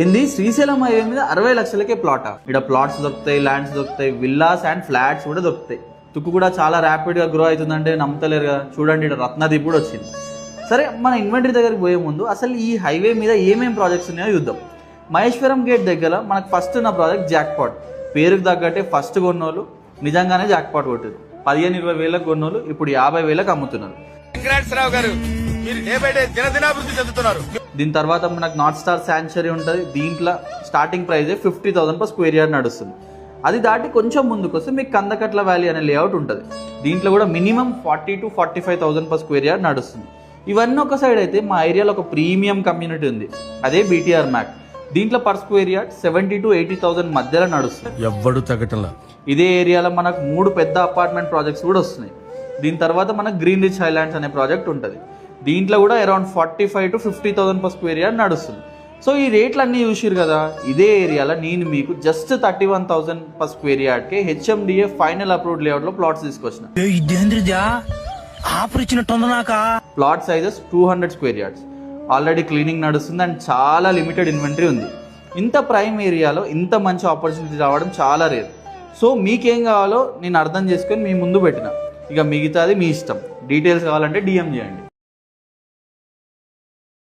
ఏంది శ్రీశైలం హైవే మీద 60 లక్షలకే ప్లాటా? ఇక్కడ ప్లాట్స్ దొరుకుతాయి, ల్యాండ్స్ దొరుకుతాయి, విల్లాస్ అండ్ ఫ్లాట్స్ కూడా దొరుకుతాయి. తుక్కు కూడా చాలా ర్యాపిడ్గా గ్రో అవుతుందంటే నమ్మతలేరు కదా. చూడండి ఇక్కడ రత్నదీప్ కూడా వచ్చింది. సరే, మన ఇన్వెంటరీ దగ్గరికి పోయే ముందు అసలు ఈ హైవే మీద ఏమేమి ప్రాజెక్ట్స్ ఉన్నాయో చూద్దాం. మహేశ్వరం గేట్ దగ్గర మనకు ఫస్ట్ ఉన్న ప్రాజెక్ట్ జాక్పాట్. పేరుకు తగ్గట్టే ఫస్ట్ కొన్నోళ్ళు నిజంగానే జాక్పాట్ కొట్టారు. 15-20 వేలకు కొన్నోళ్ళు ఇప్పుడు 50 వేలకు అమ్ముతున్నారు. దీని తర్వాత మనకు నార్త్ స్టార్ శాంక్చురీ ఉంటుంది. దీంట్లో స్టార్టింగ్ ప్రైజే 50,000 per స్క్వేర్ యార్డ్ నడుస్తుంది. అది దాటి కొంచెం ముందుకు వస్తే మీకు కందకట్ల వ్యాలీ అనే లేఅవుట్ ఉంటుంది. దీంట్లో కూడా minimum 40,000 to 45,000 per square yard నడుస్తుంది. ఇవన్నీ ఒక సైడ్ అయితే మా ఏరియాలో ఒక ప్రీమియం కమ్యూనిటీ ఉంది, అదే బీటీఆర్ మ్యాక్. దీంట్లో పర్ స్క్వేర్ యార్డ్ 70,000 to 80,000 మధ్యలో నడుస్తుంది. ఎవ్వడు తగ్గటంలా. ఇదే ఏరియాలో మనకు 3 పెద్ద అపార్ట్మెంట్ ప్రాజెక్ట్స్ కూడా వస్తున్నాయి. దీని తర్వాత మనకు గ్రీన్ రిచ్ హైలాండ్స్ అనే ప్రాజెక్ట్ ఉంటుంది. దీంట్లో కూడా around 45,000 to 50,000 per square yard నడుస్తుంది. సో ఈ రేట్లు అన్నీ చూసిరు కదా. ఇదే ఏరియాలో నేను మీకు జస్ట్ 31,000 per స్క్వేర్ యార్డ్కే హెచ్ఎండిఏ ఫైనల్ అప్రూవ్డ్ లేఅవుట్లో ప్లాట్స్ తీసుకొచ్చిన. Plot sizes 200 square yards. Already cleaning నడుస్తుంది అండ్ చాలా లిమిటెడ్ ఇన్వెంటరీ ఉంది. ఇంత ప్రైమ్ ఏరియాలో ఇంత మంచి ఆపర్చునిటీ రావడం చాలా రేర్. సో మీకేం కావాలో నేను అర్థం చేసుకొని మీ ముందు పెట్టిన. ఇక మిగతాది మీ ఇష్టం. డీటెయిల్స్ కావాలంటే డిఎం చేయండి.